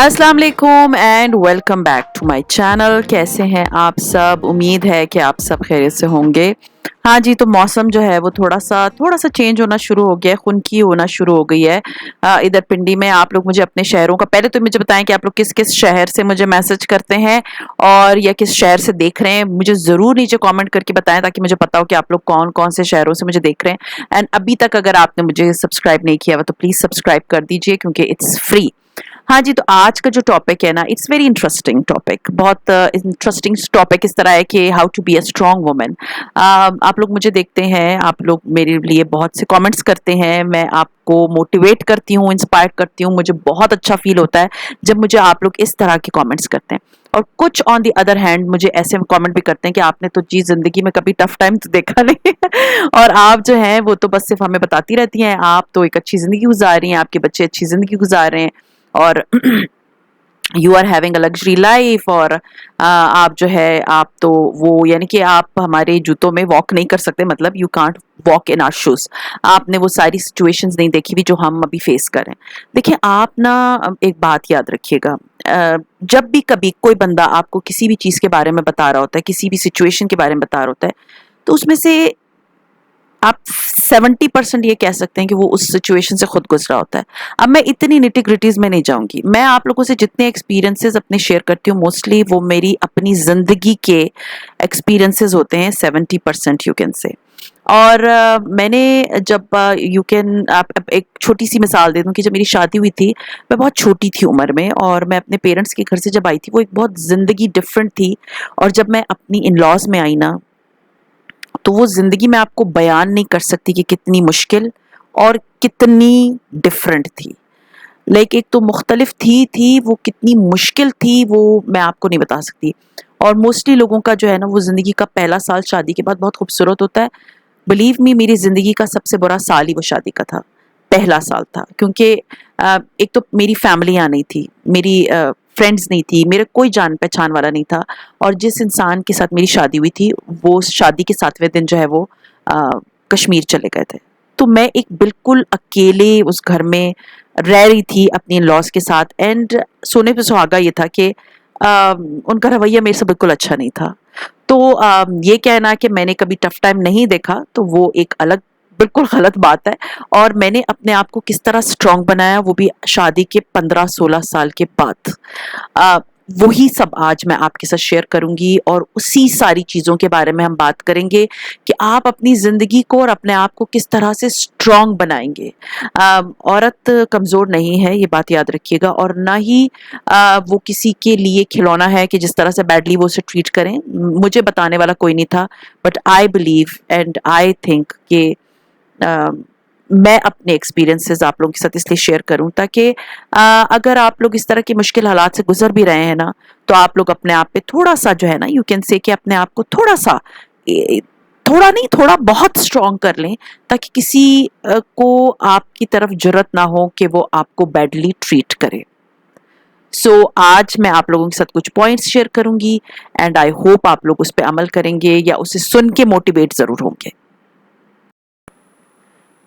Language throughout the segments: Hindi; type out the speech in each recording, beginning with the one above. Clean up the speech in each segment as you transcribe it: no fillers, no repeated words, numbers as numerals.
अस्सलाम वालेकुम and welcome back to my channel. कैसे हैं आप सब? उम्मीद है कि आप सब खैरियत से होंगे। हाँ जी, तो मौसम जो है वो थोड़ा सा चेंज होना शुरू हो गया है, खुनकी होना शुरू हो गई है। इधर पिंडी में आप लोग मुझे अपने शहरों का पहले तो मुझे बताएं कि आप लोग किस किस शहर से मुझे मैसेज करते हैं और या किस शहर से देख रहे हैं। मुझे ज़रूर नीचे कमेंट करके बताएं ताकि मुझे पता हो कि आप लोग कौन कौन से शहरों से मुझे देख रहे हैं। एंड अभी तक अगर आपने मुझे सब्सक्राइब नहीं किया हुआ तो प्लीज़ सब्सक्राइब कर दीजिए क्योंकि इट्स फ्री। हाँ जी, तो आज का जो टॉपिक है ना, इट्स वेरी इंटरेस्टिंग टॉपिक। बहुत इंटरेस्टिंग टॉपिक इस तरह है कि how to be a strong woman. आप लोग मुझे देखते हैं, आप लोग मेरे लिए बहुत से कमेंट्स करते हैं, मैं आपको मोटिवेट करती हूँ, इंस्पायर करती हूँ। मुझे बहुत अच्छा फील होता है जब मुझे आप लोग इस तरह के कमेंट्स करते हैं। और कुछ ऑन द अदर हैंड मुझे ऐसे कमेंट भी करते हैं कि आपने तो जी जिंदगी में कभी टफ टाइम तो देखा नहीं है और आप जो हैं वो तो बस सिर्फ हमें बताती रहती हैं, आप तो एक अच्छी जिंदगी गुजार रही हैं, आपके बच्चे अच्छी जिंदगी गुजार रहे हैं और you are having a luxury life. और आप जो है आप तो वो यानी कि आप हमारे जूतों में वॉक नहीं कर सकते, मतलब you can't walk in our shoes. आपने वो सारी सिचुएशंस नहीं देखी भी जो हम अभी फेस कर रहे हैं। देखिए आप ना एक बात याद रखिएगा, जब भी कभी कोई बंदा आपको किसी भी चीज के बारे में बता रहा होता है, किसी भी सिचुएशन के बारे में बता रहा होता है, तो उसमें से आप 70% ये कह सकते हैं कि वो उस सिचुएशन से खुद गुजरा होता है। अब मैं इतनी निटी-ग्रिटीज़ में नहीं जाऊँगी। मैं आप लोगों से जितने एक्सपीरियंसेस अपने शेयर करती हूँ मोस्टली वो मेरी अपनी ज़िंदगी के एक्सपीरियंसेस होते हैं, 70% यू कैन से। और मैंने जब यू कैन आप एक छोटी-सी मिसाल दे दूँ कि जब मेरी शादी हुई थी, मैं बहुत छोटी थी उम्र में और मैं अपने पेरेंट्स के घर से जब आई थी, वो एक बहुत ज़िंदगी डिफरेंट थी। और जब मैं अपनी इन-लॉज़ में आई ना, तो वो ज़िंदगी मैं आपको बयान नहीं कर सकती कि कितनी मुश्किल और कितनी डिफरेंट थी। लाइक एक तो मुख्तलिफ थी, वो कितनी मुश्किल थी वो मैं आपको नहीं बता सकती। और मोस्टली लोगों का जो है ना वो ज़िंदगी का पहला साल शादी के बाद बहुत खूबसूरत होता है। बिलीव मी, मेरी ज़िंदगी का सबसे बुरा साल ही वो शादी का था, पहला साल था। क्योंकि एक तो मेरी फैमिली यहाँ नहीं थी, मेरी फ्रेंड्स नहीं थी, मेरे कोई जान-पहचान वाला नहीं था और जिस इंसान के साथ मेरी शादी हुई थी, वो शादी के 7वें दिन जो है वो अ, कश्मीर चले गए थे। तो मैं एक बिल्कुल अकेले उस घर में रह रही थी अपनी इन-लॉज़ के साथ। एंड सोने पे सुहागा ये था कि उनका रवैया मेरे से बिल्कुल अच्छा नहीं था। तो ये कहना कि मैंने कभी टफ टाइम नहीं देखा तो वो एक अलग बिल्कुल गलत बात है। और मैंने अपने आप को किस तरह स्ट्रॉन्ग बनाया वो भी शादी के 15-16 साल के बाद। अ, वही सब आज मैं आपके साथ शेयर करूंगी और उसी सारी चीज़ों के बारे में हम बात करेंगे कि आप अपनी ज़िंदगी को और अपने आप को किस तरह से स्ट्रॉन्ग बनाएंगे। औरत कमज़ोर नहीं है, ये बात याद रखिएगा, और ना ही वो किसी के लिए खिलौना है कि जिस तरह से बैडली वो उसे ट्रीट करें। मुझे बताने वाला कोई नहीं था, but I believe and I think कि अ, मैं अपने एक्सपीरियंसेस आप लोगों के साथ इसलिए शेयर करूं ताकि अगर आप लोग इस तरह के मुश्किल हालात से गुजर भी रहे हैं ना, तो आप लोग अपने आप पे थोड़ा सा जो है ना यू कैन से कि अपने आप को थोड़ा सा थोड़ा नहीं थोड़ा बहुत स्ट्रॉन्ग कर लें ताकि किसी को आपकी तरफ जरूरत ना हो कि वो आपको बैडली ट्रीट करे। आज मैं आप लोगों के साथ कुछ पॉइंट्स शेयर करूंगी एंड आई होप आप लोग उस पर अमल करेंगे या उसे सुन के मोटिवेट जरूर होंगे।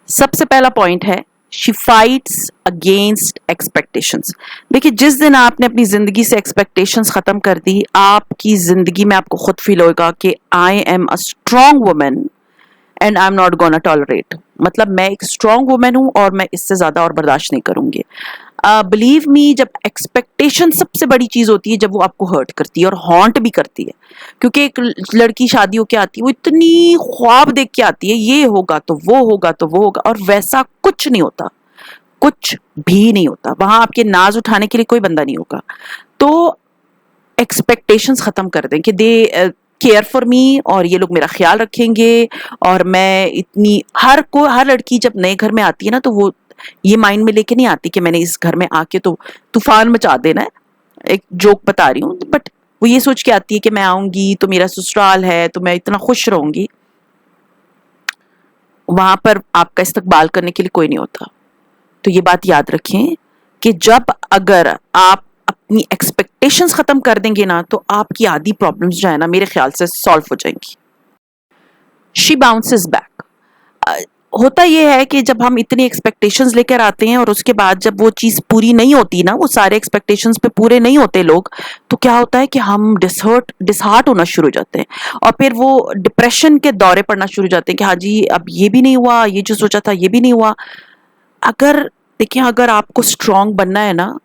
सबसे पहला पॉइंट है, शी फाइट्स अगेंस्ट एक्सपेक्टेशंस। देखिए जिस दिन आपने अपनी जिंदगी से एक्सपेक्टेशंस खत्म कर दी, आपकी जिंदगी में आपको खुद फील होगा कि आई am a strong woman and I am not gonna tolerate. मतलब मैं एक स्ट्रॉन्ग वुमेन हूं और मैं इससे ज्यादा और बर्दाश्त नहीं करूंगी। बिलीव मी, जब एक्सपेक्टेशन सबसे बड़ी चीज होती है, जब वो आपको हर्ट करती है और हॉन्ट भी करती है। क्योंकि एक लड़की शादी होके आती है, वो इतनी ख्वाब देख के आती है, ये होगा तो वो होगा तो वो होगा, और वैसा कुछ नहीं होता, कुछ भी नहीं होता। वहां आपके नाज उठाने के लिए कोई बंदा नहीं होगा। तो एक्सपेक्टेशंस खत्म कर दें कि दे केयर फॉर मी और ये लोग मेरा ख्याल रखेंगे। और मैं इतनी हर लड़की जब नए घर में आती है ना, तो वो ये माइंड में लेके नहीं आती कि मैंने इस घर में आके तो तूफान मचा देना है। एक जोक बता रही हूँ, बट वो ये सोच के आती है कि मैं आऊंगी तो मेरा ससुराल है तो मैं इतना खुश रहूंगी। वहां पर आपका इस्तकबाल करने के लिए कोई नहीं होता। तो ये बात याद रखें कि जब अगर आप अपनी एक्सपेक्टेशंस खत्म कर देंगे ना, तो आपकी आधी प्रॉब्लम्स जो है ना मेरे ख्याल से सॉल्व हो जाएंगी। She bounces back. होता ये है कि जब हम इतनी एक्सपेक्टेशंस लेकर आते हैं और उसके बाद जब वो चीज़ पूरी नहीं होती ना, वो सारे एक्सपेक्टेशंस पे पूरे नहीं होते लोग, तो क्या होता है कि हम डिसहार्ट होना शुरू हो जाते हैं और फिर वो डिप्रेशन के दौरे पड़ना शुरू हो जाते हैं कि हाँ जी, अब ये भी नहीं हुआ, ये जो सोचा था ये भी नहीं हुआ। अगर देखिए, अगर आपको स्ट्रांग बनना है ना,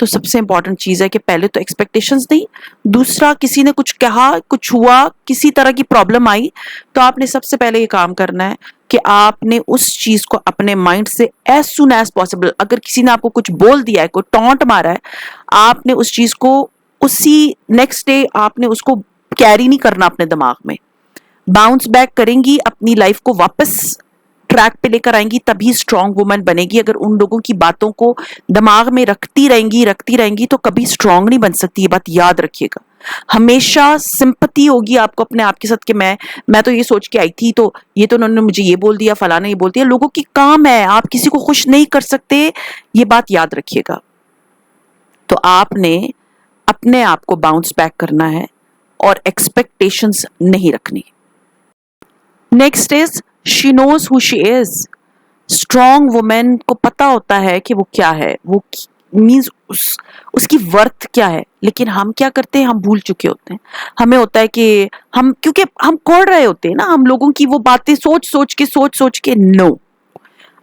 तो सबसे इंपॉर्टेंट चीज़ है कि पहले तो एक्सपेक्टेशंस नहीं, दूसरा किसी ने कुछ कहा, कुछ हुआ, किसी तरह की प्रॉब्लम आई, तो आपने सबसे पहले ये काम करना है कि आपने उस चीज़ को अपने माइंड से एज सुन एज पॉसिबल, अगर किसी ने आपको कुछ बोल दिया है, कोई टॉन्ट मारा है, आपने उस चीज़ को उसी नेक्स्ट डे आपने उसको कैरी नहीं करना अपने दिमाग में। बाउंस बैक करेंगी, अपनी लाइफ को वापस ट्रैक पे लेकर आएंगी, तभी स्ट्रांग वुमन बनेगी। अगर उन लोगों की बातों को दिमाग में रखती रहेंगी तो कभी स्ट्रांग नहीं बन सकती। ये बात याद रखिएगा। हमेशा सिंपैथी होगी आपको अपने आप के साथ कि मैं तो ये सोच के आई थी, तो ये तो उन्होंने मुझे ये बोल दिया, फलाना ये बोल दिया। लोगों की काम है, आप किसी को खुश नहीं कर सकते, ये बात याद रखिएगा। तो आपने अपने आप को बाउंस बैक करना है और एक्सपेक्टेशंस नहीं रखनी। Next is she knows who she is. Strong women को पता होता है कि वो क्या है, वो मीन्स उसकी वर्थ क्या है। लेकिन हम क्या करते हैं, हम भूल चुके होते हैं। हमें होता है कि हम, क्योंकि हम कोड़ रहे होते हैं ना, हम लोगों की वो बातें सोच सोच के नो,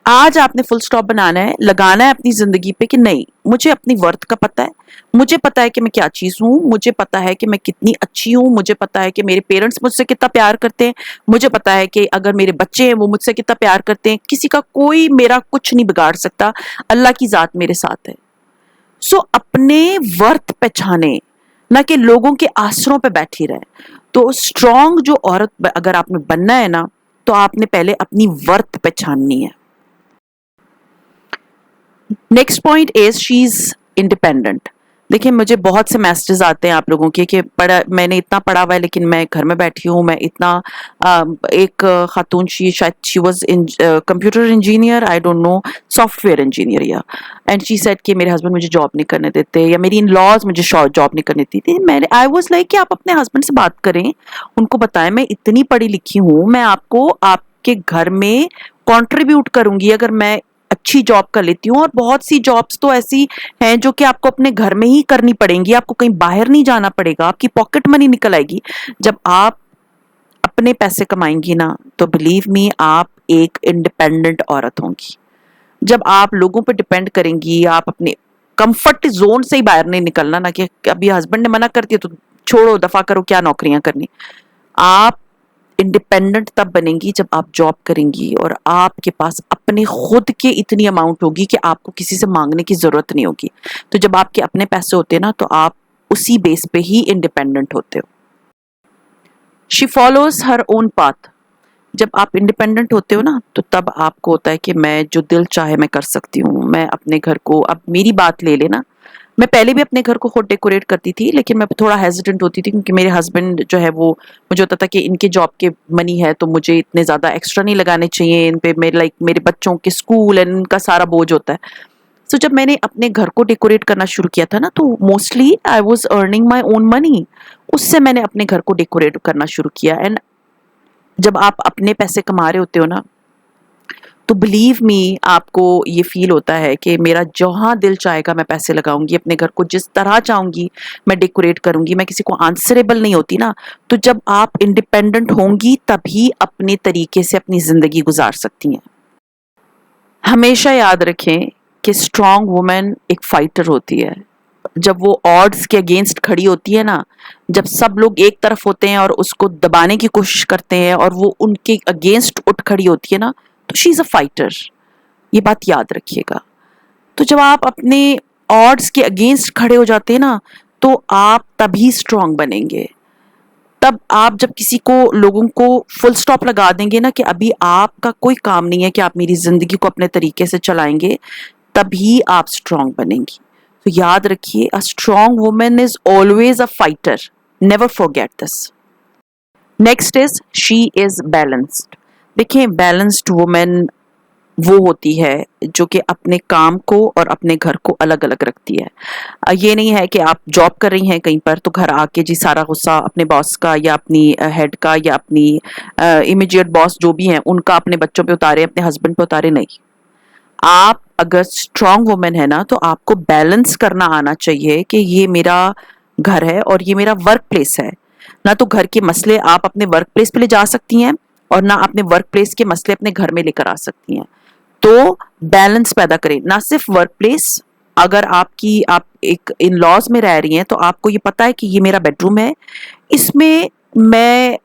आज आपने फुल स्टॉप बनाना है, लगाना है अपनी जिंदगी पे कि नहीं, मुझे अपनी वर्थ का पता है, मुझे पता है कि मैं क्या चीज हूँ, मुझे पता है कि मैं कितनी अच्छी हूँ, मुझे पता है कि मेरे पेरेंट्स मुझसे कितना प्यार करते हैं, मुझे पता है कि अगर मेरे बच्चे हैं वो मुझसे कितना प्यार करते हैं। किसी का कोई मेरा कुछ नहीं बिगाड़ सकता, अल्लाह की जात मेरे साथ है। सो अपने वर्थ पहचाने, ना कि लोगों के आसरों पे बैठी रहे। तो स्ट्रांग जो औरत अगर आपने बनना है ना, तो आपने पहले अपनी वर्थ पहचाननी है। Next point is she is independent. देखिए, मुझे बहुत से मैसेजेस आते हैं आप लोगों के कि मैंने इतना पढ़ा हुआ है लेकिन मैं घर में बैठी हूँ, मैं इतना एक खातून, शायद she was in computer engineer, I don't know, software engineer, या एंड शी सेड कि मेरे हस्बैंड मुझे जॉब नहीं करने देते, या मेरी इन लॉज मुझे जॉब नहीं करने देती। मैंने आई वाज लाइक कि आप अपने हस्बैंड से बात करें, उनको बताएं मैं इतनी पढ़ी लिखी हूँ, मैं आपको आपके घर में कंट्रीब्यूट करूंगी अगर मैं अच्छी जॉब कर लेती हूँ। और बहुत सी जॉब्स तो ऐसी हैं जो कि आपको अपने घर में ही करनी पड़ेंगी, आपको कहीं बाहर नहीं जाना पड़ेगा, आपकी पॉकेट मनी निकल आएगी। जब आप अपने पैसे कमाएंगी ना, तो बिलीव मी, आप एक इंडिपेंडेंट औरत होंगी। जब आप लोगों पर डिपेंड करेंगी, आप अपने कंफर्ट जोन से ही बाहर नहीं निकलना, ना कि अभी हस्बैंड ने मना कर दिया तो छोड़ो, दफा करो, क्या नौकरियां करनी। आप इंडिपेंडेंट तब बनेंगी जब आप जॉब करेंगी और आपके पास अपने खुद के इतनी अमाउंट होगी कि आपको किसी से मांगने की जरूरत नहीं होगी। तो जब आपके अपने पैसे होते हैं ना, तो आप उसी बेस पे ही इंडिपेंडेंट होते हो। She follows her own path. जब आप इंडिपेंडेंट होते हो ना, तो तब आपको होता है कि मैं जो दिल चाहे मैं कर सकती हूँ। मैं अपने घर को, अब मेरी बात ले लेना, मैं पहले भी अपने घर को खुद डेकोरेट करती थी, लेकिन मैं थोड़ा हेजिटेंट होती थी क्योंकि मेरे हस्बैंड जो है वो, मुझे होता था कि इनके जॉब के मनी है तो मुझे इतने ज़्यादा एक्स्ट्रा नहीं लगाने चाहिए इन पे, मेरे लाइक मेरे बच्चों के स्कूल एंड इनका सारा बोझ होता है। सो जब मैंने अपने घर को डेकोरेट करना शुरू किया था ना, तो mostly I was earning my own money, उससे मैंने अपने घर को डेकोरेट करना शुरू किया। एंड जब आप अपने पैसे कमा रहे होते हो ना, तो बिलीव मी, आपको ये फील होता है कि मेरा जहाँ दिल चाहेगा मैं पैसे लगाऊंगी, अपने घर को जिस तरह चाहूंगी मैं डेकोरेट करूंगी, मैं किसी को आंसरेबल नहीं होती ना। तो जब आप इंडिपेंडेंट होंगी तभी अपने तरीके से अपनी जिंदगी गुजार सकती हैं। हमेशा याद रखें कि स्ट्रांग वुमेन एक फाइटर होती है। जब वो ऑड्स के अगेंस्ट खड़ी होती है ना, जब सब लोग एक तरफ होते हैं और उसको दबाने की कोशिश करते हैं और वो उनके अगेंस्ट उठ खड़ी होती है ना, तो शी इज अ फाइटर। ये बात याद रखिएगा। तो जब आप अपने ऑड्स के अगेंस्ट खड़े हो जाते हैं ना, तो आप तभी स्ट्रांग बनेंगे। तब आप जब किसी को, लोगों को फुल स्टॉप लगा देंगे ना कि अभी आपका कोई काम नहीं है कि आप मेरी जिंदगी को अपने तरीके से चलाएंगे, तभी आप स्ट्रांग बनेंगी। तो याद रखिए, a strong women is always a fighter, never forget this. Next is she is balanced. देखिए, बैलेंस्ड वुमेन वो होती है जो कि अपने काम को और अपने घर को अलग अलग रखती है। ये नहीं है कि आप जॉब कर रही हैं कहीं पर तो घर आके जी सारा गुस्सा अपने बॉस का या अपनी हेड का या अपनी इमीडिएट बॉस जो भी हैं उनका अपने बच्चों पे उतारे, अपने हस्बैंड पे उतारे, नहीं। आप अगर स्ट्रांग वुमन है ना तो आपको बैलेंस करना आना चाहिए कि ये मेरा घर है और ये मेरा वर्क प्लेस है। ना तो घर के मसले आप अपने वर्क प्लेस पे ले जा सकती हैं और ना अपने वर्क प्लेस के मसले अपने घर में लेकर आ सकती हैं। तो बैलेंस पैदा करें, ना सिर्फ वर्क प्लेस। अगर आप एक इन लॉज में रह रही हैं तो आपको ये पता है कि ये मेरा बेडरूम है, इसमें मैं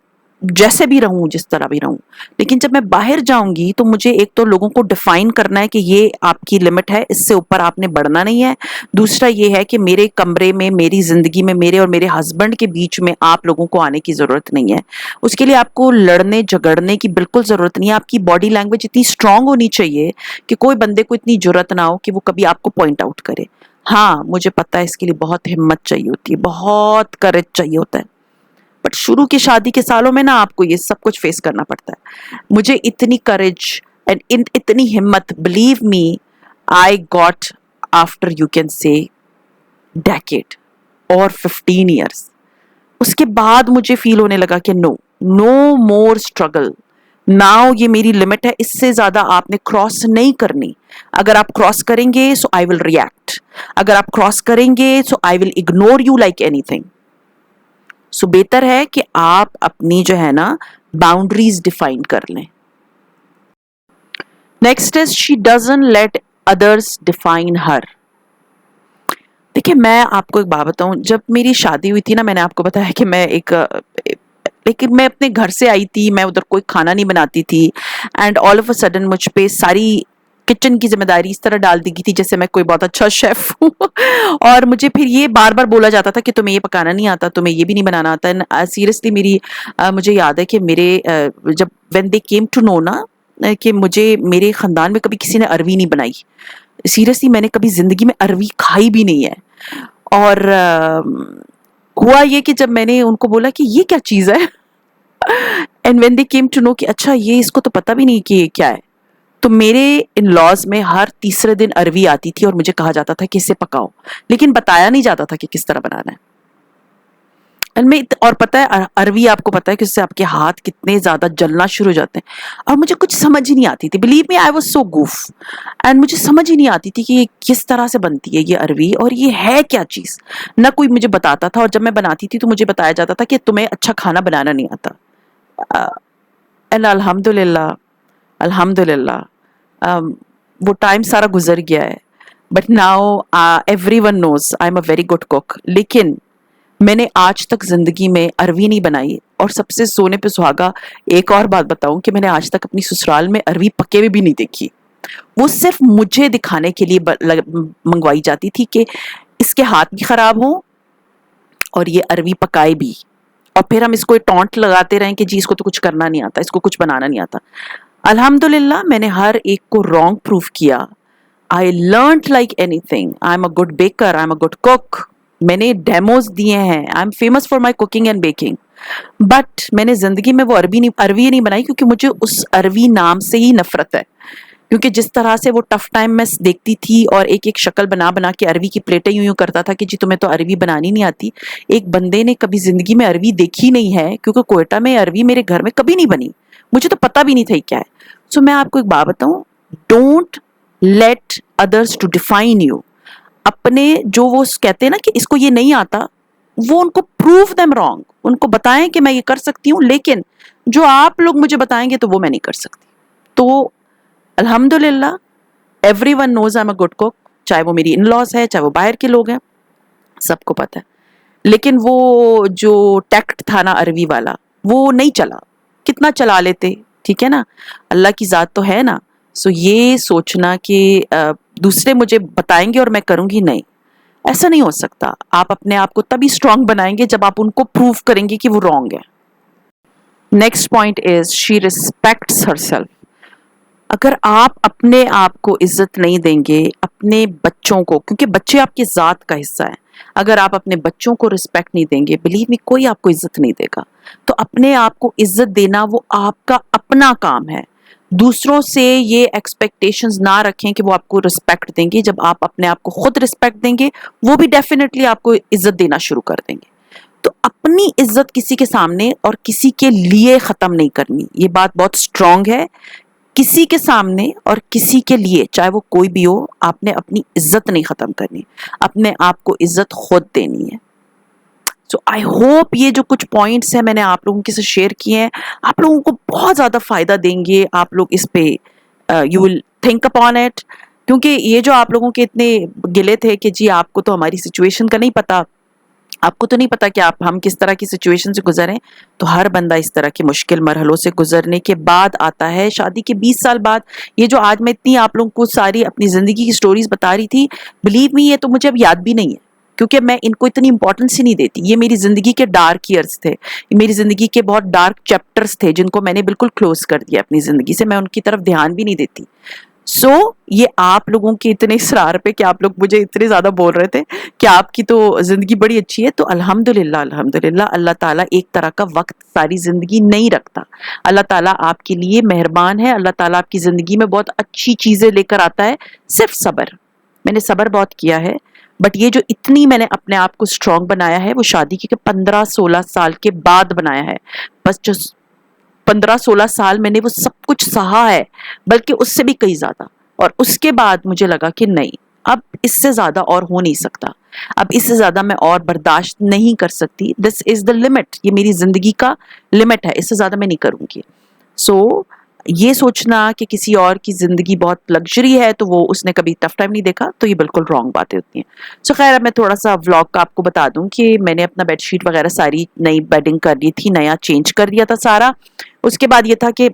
जैसे भी रहूं, जिस तरह भी रहूं। लेकिन जब मैं बाहर जाऊंगी तो मुझे एक तो लोगों को डिफाइन करना है कि ये आपकी लिमिट है, इससे ऊपर आपने बढ़ना नहीं है। दूसरा ये है कि मेरे कमरे में, मेरी जिंदगी में, मेरे और मेरे हस्बैंड के बीच में आप लोगों को आने की जरूरत नहीं है। उसके लिए आपको लड़ने झगड़ने की बिल्कुल जरूरत नहीं है। आपकी बॉडी लैंग्वेज इतनी स्ट्रांग होनी चाहिए कि कोई बंदे को इतनी जरूरत ना हो कि वो कभी आपको पॉइंट आउट करे। हाँ, मुझे पता है इसके लिए बहुत हिम्मत चाहिए होती है, बहुत करेज चाहिए होता है, बट शुरू की शादी के सालों में ना आपको ये सब कुछ फेस करना पड़ता है। मुझे इतनी करेज एंड इतनी हिम्मत, believe me, I got after you can say decade और 15 ईयर्स। उसके बाद मुझे फील होने लगा कि नो, नो मोर स्ट्रगल, नाउ ये मेरी लिमिट है, इससे ज्यादा आपने क्रॉस नहीं करनी। अगर आप क्रॉस करेंगे सो आई विल रिएक्ट, अगर आप क्रॉस करेंगे so I will ignore you like anything. So बेहतर है कि आप अपनी जो है ना बाउंड्रीज डिफाइन कर लें। Next is she doesn't let others define her. देखिए, मैं आपको एक बात बताऊं, जब मेरी शादी हुई थी ना, मैंने आपको बताया कि लेकिन मैं अपने घर से आई थी, मैं उधर कोई खाना नहीं बनाती थी and all of a sudden मुझ पे सारी किचन की जिम्मेदारी इस तरह डाल दी गई थी जैसे मैं कोई बहुत अच्छा शेफ हूँ। और मुझे फिर ये बार बार बोला जाता था कि तुम्हें ये पकाना नहीं आता, तुम्हें ये भी नहीं बनाना आता। सीरियसली मुझे याद है कि जब when they came to know ना कि मुझे मेरे खानदान में कभी किसी ने अरवी नहीं बनाई, सीरियसली मैंने कभी जिंदगी में अरवी खाई भी नहीं है। और हुआ ये कि जब मैंने उनको बोला कि ये क्या चीज है, and when they came to know कि अच्छा ये इसको तो पता भी नहीं कि ये क्या है, तो मेरे इन लॉज में हर तीसरे दिन अरवी आती थी और मुझे कहा जाता था कि इसे पकाओ, लेकिन बताया नहीं जाता था कि किस तरह बनाना है। और पता है अरवी, आपको पता है कि उससे आपके हाथ कितने ज्यादा जलना शुरू हो जाते हैं। और मुझे कुछ समझ ही नहीं आती थी, believe me I was so goof, and मुझे समझ ही नहीं आती थी कि ये किस तरह से बनती है ये अरवी और ये है क्या चीज। ना कोई मुझे बताता था, और जब मैं बनाती थी तो मुझे बताया जाता था कि तुम्हें अच्छा खाना बनाना नहीं आता। एंड अल्हम्दुलिल्लाह, अल्हम्दुलिल्लाह, वो टाइम सारा गुजर गया है। But now everyone knows I am a very good cook. लेकिन मैंने आज तक जिंदगी में अरवी नहीं बनाई। और सबसे सोने पे सुहागा एक और बात बताऊं कि मैंने आज तक अपनी ससुराल में अरवी पके हुए भी नहीं देखी। वो सिर्फ मुझे दिखाने के लिए मंगवाई जाती थी कि इसके हाथ भी खराब हों और ये अरवी पकाए भी, और फिर हम इसको टॉन्ट लगाते रहें कि जी इसको तो कुछ करना नहीं आता, इसको कुछ बनाना नहीं आता। अल्हम्दुलिल्लाह मैंने हर एक को रॉन्ग प्रूफ किया। I learn like anything, I am a good baker, I am a good cook. मैंने डेमोज दिए हैं, I am famous for my cooking and baking. But मैंने जिंदगी में वो अरवी नहीं बनाई, क्योंकि मुझे उस अरवी नाम से ही नफरत है। क्योंकि जिस तरह से वो टफ टाइम में देखती थी और एक एक शक्ल बना बना के अरवी की प्लेटें यूं यूं करता था कि जी तुम्हें तो अरवी बनानी नहीं आती। एक बंदे ने कभी जिंदगी में अरवी देखी नहीं है, क्योंकि कोयटा में अरवी मेरे घर में कभी नहीं बनी, मुझे तो पता भी नहीं था क्या है। सो मैं आपको एक बात बताऊं, don't let others to define you. अपने जो वो कहते हैं ना कि इसको ये नहीं आता, वो उनको प्रूव देम रॉन्ग, उनको बताएं कि मैं ये कर सकती हूँ, लेकिन जो आप लोग मुझे बताएंगे तो वो मैं नहीं कर सकती। तो अल्हम्दुलिल्लाह everyone knows I am a good cook, चाहे वो मेरी इन लॉज है, चाहे वो बाहर के लोग हैं, सबको पता है। लेकिन वो जो टैक्ट था ना अरवी वाला, वो नहीं चला। कितना चला लेते, ठीक है ना, अल्लाह की जात तो है ना। सो ये सोचना कि दूसरे मुझे बताएंगे और मैं करूंगी, नहीं, ऐसा नहीं हो सकता। आप अपने आप को तभी स्ट्रांग बनाएंगे जब आप उनको प्रूव करेंगे कि वो रॉन्ग है। Next point is she respects herself. अगर आप अपने आप को इज्जत नहीं देंगे, अपने बच्चों को, क्योंकि बच्चे आपकी जात का हिस्सा है, अगर आप अपने बच्चों को रिस्पेक्ट नहीं देंगे, बिलीव मी कोई आपको इज्जत नहीं देगा। तो अपने आप को इज्जत देना वो आपका अपना काम है। दूसरों से ये एक्सपेक्टेशंस ना रखें कि वो आपको रिस्पेक्ट देंगे। जब आप अपने आप को खुद रिस्पेक्ट देंगे, वो भी डेफिनेटली आपको इज्जत देना शुरू कर देंगे। तो अपनी इज्जत किसी के सामने और किसी के लिए खत्म नहीं करनी, ये बात बहुत स्ट्रांग है। किसी के सामने और किसी के लिए, चाहे वो कोई भी हो, आपने अपनी इज्जत नहीं खत्म करनी, अपने आप को इज्जत खुद देनी है। सो आई होप ये जो कुछ पॉइंट्स हैं मैंने आप लोगों के साथ शेयर किए हैं, आप लोगों को बहुत ज़्यादा फ़ायदा देंगे। आप लोग इस पे you will think upon it, क्योंकि ये जो आप लोगों के इतने गिले थे कि जी आपको तो हमारी सिचुएशन का नहीं पता, आपको तो नहीं पता कि हम किस तरह की सिचुएशन से गुजरे। तो हर बंदा इस तरह के मुश्किल मरहलों से गुजरने के बाद आता है, शादी के 20 साल बाद। ये जो आज मैं इतनी आप लोगों को सारी अपनी ज़िंदगी की स्टोरीज बता रही थी, बिलीव मी, ये तो मुझे अब याद भी नहीं है, क्योंकि मैं इनको इतनी इंपॉर्टेंस ही नहीं देती। ये मेरी ज़िंदगी के डार्क ईयर्स थे, ये मेरी ज़िंदगी के बहुत डार्क चैप्टर्स थे, जिनको मैंने बिल्कुल क्लोज कर दिया अपनी ज़िंदगी से। मैं उनकी तरफ ध्यान भी नहीं देती। ये आप लोगों के इतने इसरार पे कि आप लोग मुझे इतने ज़्यादा बोल रहे थे कि आपकी तो ज़िंदगी बड़ी अच्छी है, तो अल्हम्दुलिल्लाह, अल्हम्दुलिल्लाह, अल्लाह ताला एक तरह का वक्त सारी ज़िंदगी नहीं रखता। अल्लाह ताला आपके लिए मेहरबान है, अल्लाह ताला आपकी ज़िंदगी में बहुत अच्छी चीज़ें लेकर आता है। सिर्फ सब्र, मैंने सब्र बहुत किया है, बट ये जो इतनी मैंने अपने आप को स्ट्रांग बनाया है, वो शादी के 15-16 साल के बाद बनाया है। बस जो 15-16 साल मैंने वो सब कुछ सहा है, बल्कि उससे भी कई ज़्यादा। और उसके बाद मुझे लगा कि नहीं, अब इससे ज़्यादा और हो नहीं सकता, अब इससे ज़्यादा मैं और बर्दाश्त नहीं कर सकती। दिस इज़ द लिमिट, ये मेरी ज़िंदगी का लिमिट है, इससे ज़्यादा मैं नहीं करूँगी। सो ये सोचना कि किसी और की ज़िंदगी बहुत लग्जरी है तो वो उसने कभी टफ टाइम नहीं देखा, तो ये बिल्कुल रॉन्ग बातें होती हैं। सो खैर, अब मैं थोड़ा सा व्लॉग का आपको बता दूं कि मैंने अपना बेडशीट वगैरह सारी नई बेडिंग कर ली थी, नया चेंज कर दिया था सारा। उसके बाद ये था कि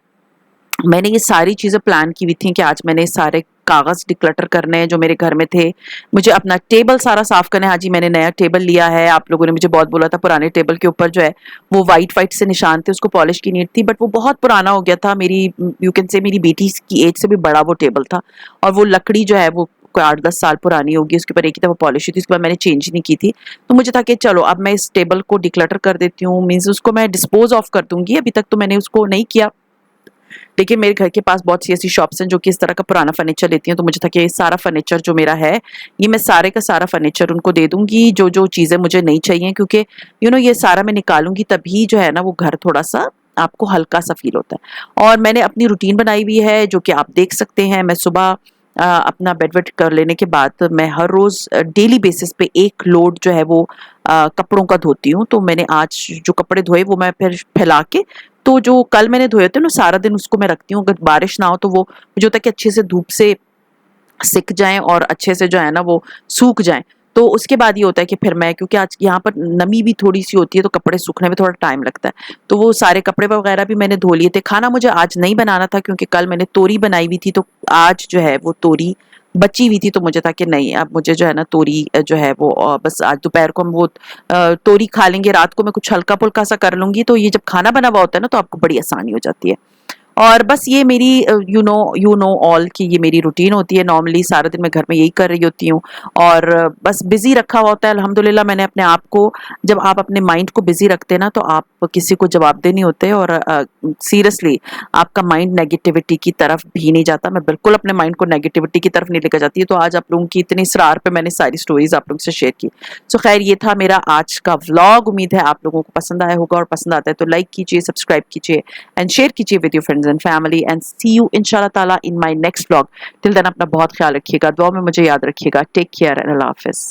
मैंने ये सारी चीज़ें प्लान की हुई थी कि आज मैंने सारे कागज़ डिक्लटर करने हैं जो मेरे घर में थे। मुझे अपना टेबल सारा साफ़ करना है। हाँ जी, मैंने नया टेबल लिया है। आप लोगों ने मुझे बहुत बोला था, पुराने टेबल के ऊपर जो है वो वाइट से निशान थे, उसको पॉलिश की नीड थी, बट वो बहुत पुराना हो गया था। मेरी, यू कैन से, मेरी बेटी की एज से भी बड़ा वो टेबल था, और वो लकड़ी जो है वो कोई 8-10 साल पुरानी होगी। उसके ऊपर एक ही दफ़ा पॉलिश हुई थी, उसके बाद मैंने चेंज ही नहीं की थी। तो मुझे था कि चलो अब मैं इस टेबल को डिक्लटर कर देती हूँ, मीन्स उसको मैं डिस्पोज ऑफ कर दूंगी। अभी तक तो मैंने उसको नहीं किया, लेकिन मेरे घर के पास बहुत सी ऐसी शॉप्स हैं जो कि इस तरह का पुराना फर्नीचर लेती हैं। तो मुझे था कि ये सारा फर्नीचर जो मेरा है, ये मैं सारे का सारा फर्नीचर उनको दे दूंगी, जो जो चीज़ें मुझे नहीं चाहिए, क्योंकि ये सारा मैं निकालूंगी तभी जो है ना वो घर थोड़ा सा आपको हल्का सा फील होता है। और मैंने अपनी रूटीन बनाई हुई है जो कि आप देख सकते हैं। मैं सुबह अपना बेड वेड कर लेने के बाद मैं हर रोज़ डेली बेसिस पे एक लोड जो है वो कपड़ों का धोती हूँ। तो मैंने आज जो कपड़े धोए वो मैं फिर फैला के, तो जो कल मैंने धोए थे ना, सारा दिन उसको मैं रखती हूँ। अगर बारिश ना हो तो वो मुझे होता है कि अच्छे से धूप से सिक जाएं और अच्छे से जो है ना वो सूख जाएं। तो उसके बाद ये होता है कि फिर मैं, क्योंकि आज यहाँ पर नमी भी थोड़ी सी होती है तो कपड़े सूखने में थोड़ा टाइम लगता है, तो वो सारे कपड़े वगैरह भी मैंने धो लिए थे। खाना मुझे आज नहीं बनाना था क्योंकि कल मैंने तोरी बनाई हुई थी, तो आज जो है वो तोरी बची हुई थी। तो मुझे था कि नहीं, अब मुझे जो है ना तोरी जो है वो बस आज दोपहर को हम वो तोरी खा लेंगे, रात को मैं कुछ हल्का पुल्का सा कर लूंगी। तो ये जब खाना बना हुआ होता है ना तो आपको बड़ी आसानी हो जाती है। और बस ये मेरी यू नो ऑल की ये मेरी रूटीन होती है। नॉर्मली सारा दिन मैं घर में यही कर रही होती हूँ, और बस बिजी रखा हुआ होता है। अल्हम्दुलिल्लाह, मैंने अपने आप को, जब आप अपने माइंड को बिजी रखते हैं ना तो आप किसी को जवाबदेह नहीं होते, और सीरियसली आपका माइंड नेगेटिविटी की तरफ भी नहीं जाता। मैं बिल्कुल अपने माइंड को नेगेटिविटी की तरफ नहीं लेकर जाती। तो आज आप लोगों की इतनी इसरार पे मैंने सारी स्टोरीज आप लोगों से शेयर की। सो खैर, ये था मेरा आज का व्लॉग। उम्मीद है आप लोगों को पसंद आया होगा, और पसंद आता है तो लाइक कीजिए, सब्सक्राइब कीजिए एंड शेयर कीजिए with your friends and family, and see you inshallah taala in my next vlog. Till then, अपना बहुत ख्याल रखिएगा, दुआ में मुझे याद रखिएगा। Take care and Allah Hafiz.